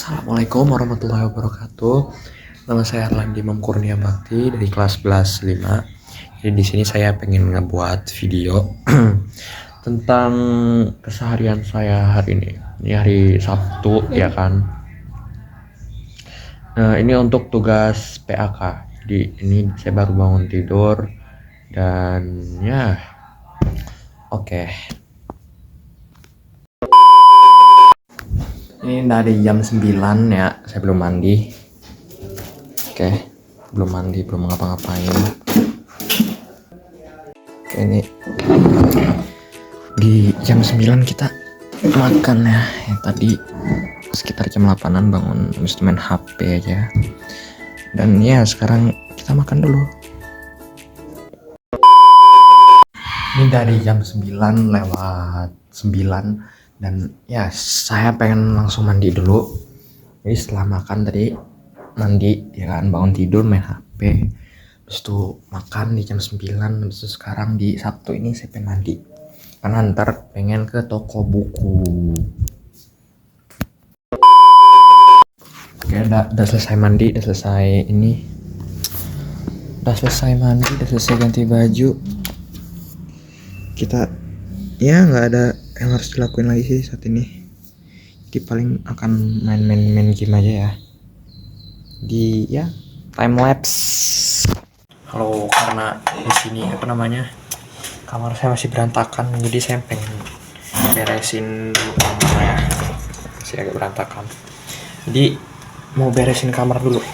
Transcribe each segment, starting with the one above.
Assalamualaikum warahmatullahi wabarakatuh. Nama saya Arlandi Imam Kurnia Bakti dari kelas 11 5. Jadi di sini saya pengen ngebuat video tentang keseharian saya hari ini. Ini hari Sabtu ya kan. Nah, ini untuk tugas PAK. Jadi ini saya baru bangun tidur dan ya oke. Ini dari jam 9 ya, saya belum mandi. Oke, belum mandi, belum ngapa-ngapain. Oke, ini di jam 9 kita makan ya. Tadi sekitar jam 8-an bangun, habis itu main HP aja. Dan ya sekarang kita makan dulu. Ini dari jam 9 lewat 9 dan ya saya pengen langsung mandi dulu. Jadi setelah makan tadi mandi ya kan, bangun tidur main HP, habis itu makan di jam 9, habis itu sekarang di Sabtu ini saya pengen mandi karena ntar pengen ke toko buku. Oke, udah selesai mandi, udah selesai ini, udah selesai mandi, udah selesai ganti baju. Kita ya nggak ada yang harus dilakuin lagi sih saat ini. Jadi paling akan main game aja ya. Di ya time lapse. Halo, karena di sini kamar saya masih berantakan, jadi saya pengen beresin dulu kamarnya. Masih agak berantakan. Jadi mau beresin kamar dulu.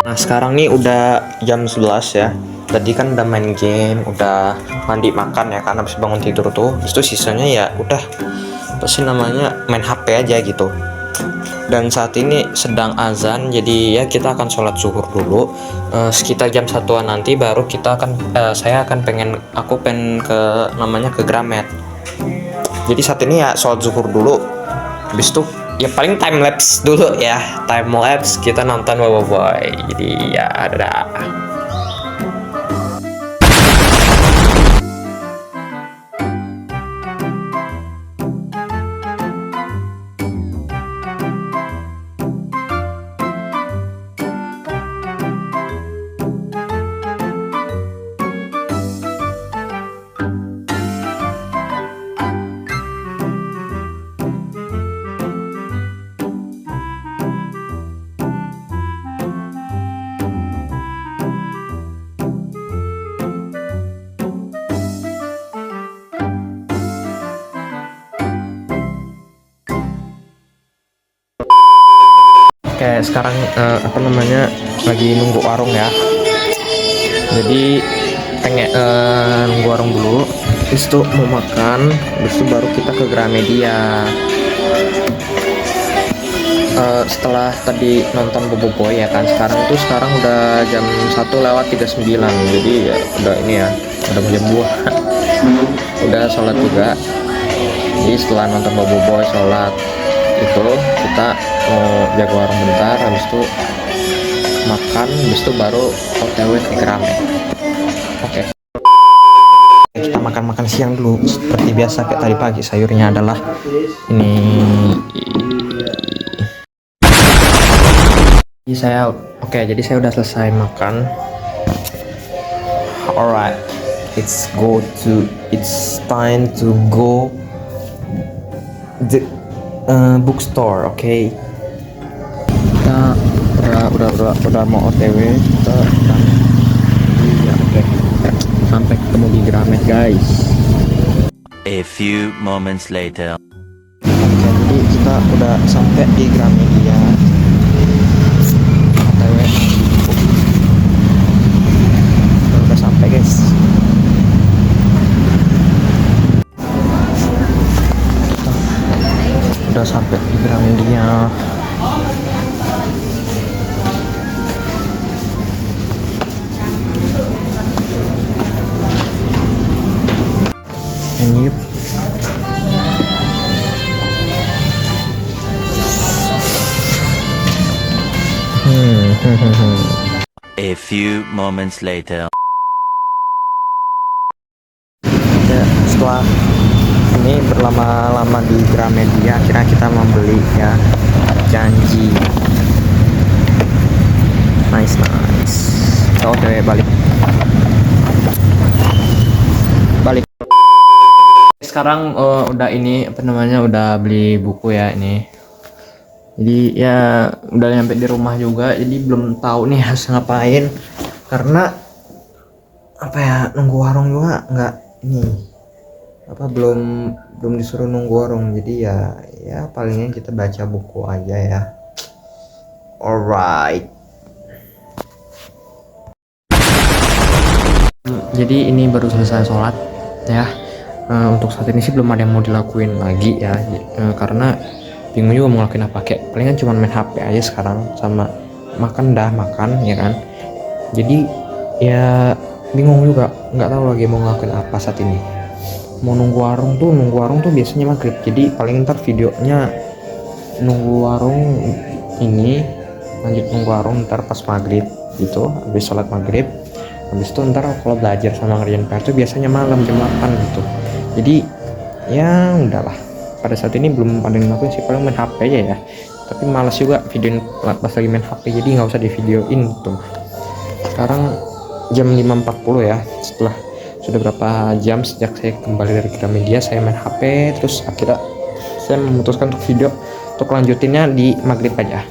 Nah sekarang nih udah jam 11 ya. Tadi kan udah main game, udah mandi makan ya kan, habis bangun tidur tuh. Terus itu sisanya ya udah apa sih namanya, main HP aja gitu. Dan saat ini sedang azan, jadi ya kita akan sholat zuhur dulu. Sekitar jam 1-an nanti baru kita akan aku pengen ke Gramet. Jadi saat ini ya sholat zuhur dulu. Habis itu ya paling time lapse dulu ya, time lapse kita nonton Boboiboy. Jadi ya ada. Oke, sekarang lagi nunggu warung ya. Jadi pengen nunggu warung dulu, habis itu mau makan, habis itu baru kita ke Gramedia. setelah tadi nonton Boboiboy ya kan, sekarang udah jam 1:39, jadi ya udah ini ya, udah mau jam 2. Udah sholat juga. Jadi setelah nonton Boboiboy, sholat itu kita mau jaga warung bentar, habis itu makan, habis itu baru OTW ke Gramet. Oke. Kita makan siang dulu seperti biasa kayak tadi pagi. Sayurnya adalah ini. Jadi saya udah selesai makan. Alright, it's time to go the bookstore. Oke. Kita udah mau OTW. Kita ya, oke. Sampai ketemu di Gramet, guys. A few moments later. Jadi kita udah sampai di Gramedia. OTW udah sampai, guys. Kita udah sampai di Gramedia. Yep. A few moments later. Ya, setelah ini berlama-lama di Gramedia, akhirnya kita membeli ya, janji. Nice. Oke, balik. Sekarang udah ini apa namanya, udah beli buku ya ini. Jadi ya udah nyampe di rumah juga, jadi belum tahu nih harus ngapain, karena apa ya, nunggu warung juga nggak ini apa, belum disuruh nunggu warung, jadi ya palingnya kita baca buku aja ya. Alright. Jadi ini baru selesai sholat ya. Untuk saat ini sih belum ada yang mau dilakuin lagi ya, karena bingung juga mau ngelakuin apa, kayak palingan cuma main HP aja sekarang, sama makan ya kan. Jadi ya bingung juga, nggak tahu lagi mau ngelakuin apa saat ini. Mau nunggu warung tuh biasanya maghrib, jadi paling ntar videonya nunggu warung ini, lanjut nunggu warung ntar pas maghrib gitu, habis sholat maghrib. Habis itu ntar kalau belajar sama ngerjain PR tuh biasanya malam jam 8 gitu. Jadi ya udahlah, pada saat ini belum ada yang ngelakuin sih, paling main HP aja ya. Tapi malas juga videoin pas lagi main HP, jadi nggak usah di videoin tuh. Sekarang jam 5.40 ya, setelah sudah berapa jam sejak saya kembali dari Gramedia, saya main HP terus, akhirnya saya memutuskan untuk video untuk lanjutinnya di maghrib aja.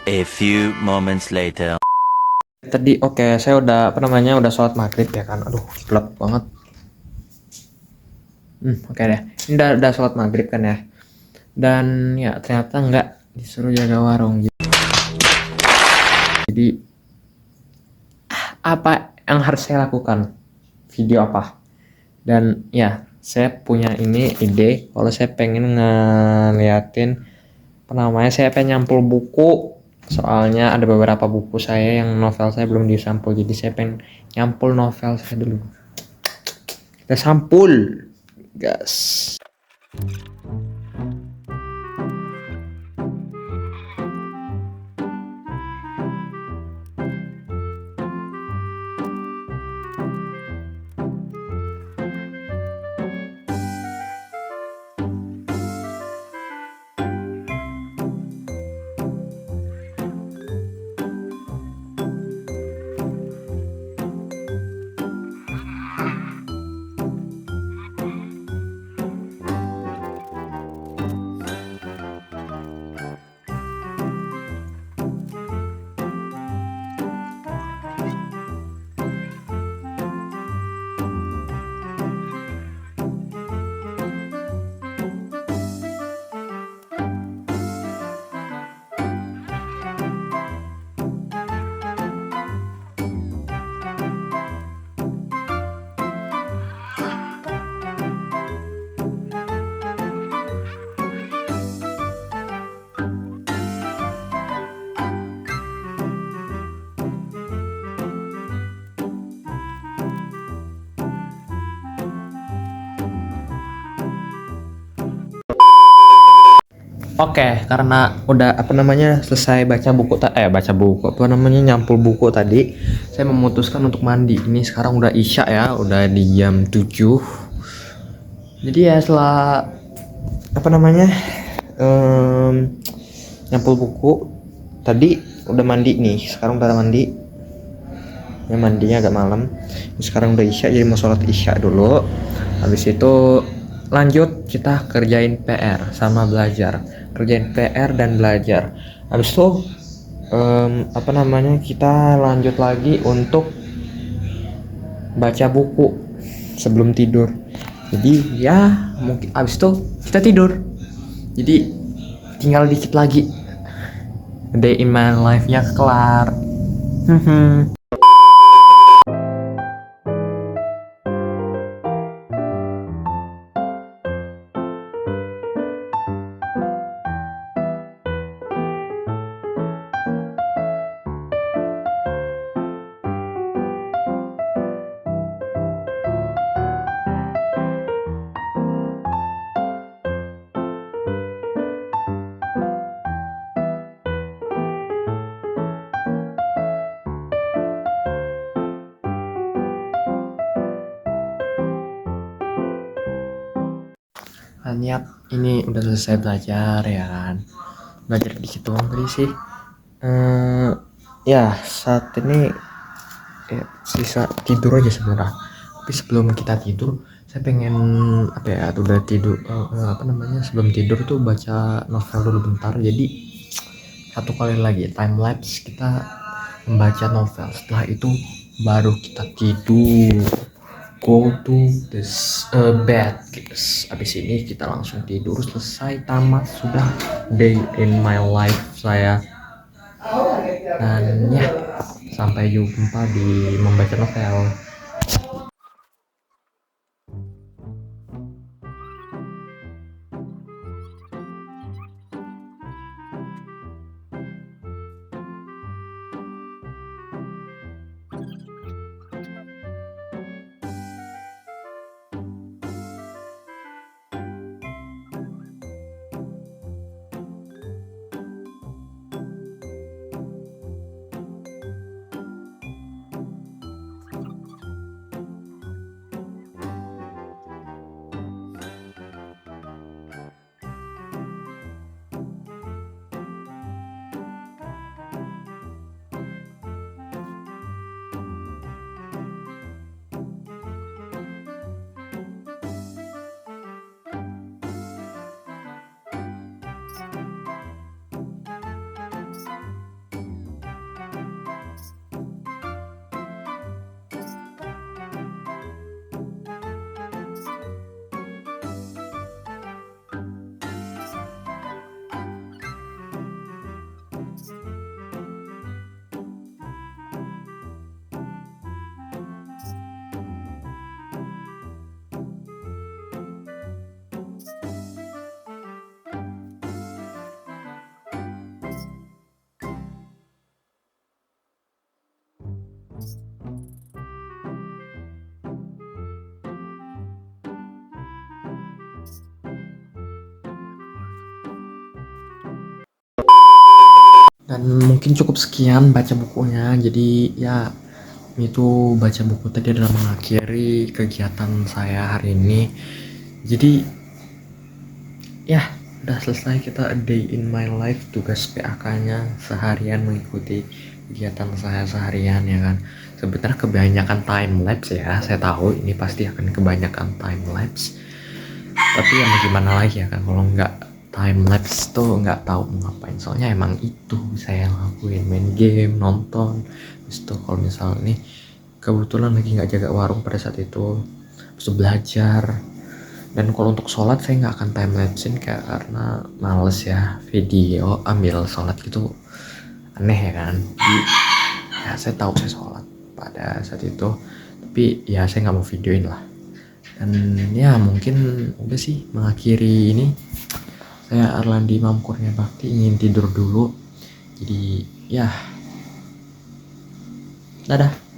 A few moments later. Tadi saya udah udah sholat maghrib ya kan. Aduh, gelap banget. Oke deh, ini udah sholat maghrib kan ya, dan ya ternyata nggak disuruh jaga warung. Jadi apa yang harus saya lakukan, video apa? Dan ya saya punya ini ide, kalau saya pengen ngeliatin apa namanya, saya pengen nyampul buku, soalnya ada beberapa buku saya yang novel saya belum disampul, jadi saya pengen nyampul novel saya dulu. Kita sampul, gas. Oke, karena udah selesai baca buku nyampul buku tadi, saya memutuskan untuk mandi. Ini sekarang udah isya ya, udah di jam 7. Jadi ya setelah nyampul buku tadi udah mandi nih, sekarang udah mandi. Ya mandinya agak malam. Sekarang udah isya, jadi mau sholat isya dulu. Habis itu lanjut kita kerjain PR sama belajar. Kerjain PR dan belajar. Habis itu kita lanjut lagi untuk baca buku sebelum tidur. Jadi ya mungkin habis itu kita tidur. Jadi tinggal dikit lagi. Day in my life-nya kelar. Niat ini udah selesai belajar ya kan, belajar dikit doang tadi sih. Ya saat ini sisa tidur aja sebenarnya. Tapi sebelum kita tidur saya pengen udah tidur sebelum tidur tuh baca novel dulu bentar. Jadi satu kali lagi time lapse kita membaca novel, setelah itu baru kita tidur. Go to this bed guys. Abis ini kita langsung tidur, selesai, tamat sudah day in my life saya. Dan ya sampai jumpa di membaca novel. Dan mungkin cukup sekian baca bukunya. Jadi ya itu baca buku tadi adalah mengakhiri kegiatan saya hari ini. Jadi ya udah selesai kita a day in my life, tugas PAK-nya seharian mengikuti kegiatan saya seharian ya kan. Sebenarnya kebanyakan time lapse ya, saya tahu ini pasti akan kebanyakan time lapse. Tapi ya mau gimana lagi ya kan, kalau nggak time lapse tuh nggak tahu mau ngapain. Soalnya emang itu saya lakuin, main game, nonton. Terus tuh kalau misalnya nih kebetulan lagi nggak jaga warung pada saat itu, terus belajar. Dan kalau untuk sholat saya nggak akan time lapsein karena males ya, video ambil sholat gitu aneh ya kan. Jadi ya saya tahu saya sholat pada saat itu, tapi ya saya nggak mau videoin lah. Dan ya mungkin udah sih mengakhiri ini. Saya Arlandi Imam Kurnia Bakti ingin tidur dulu. Jadi ya dadah.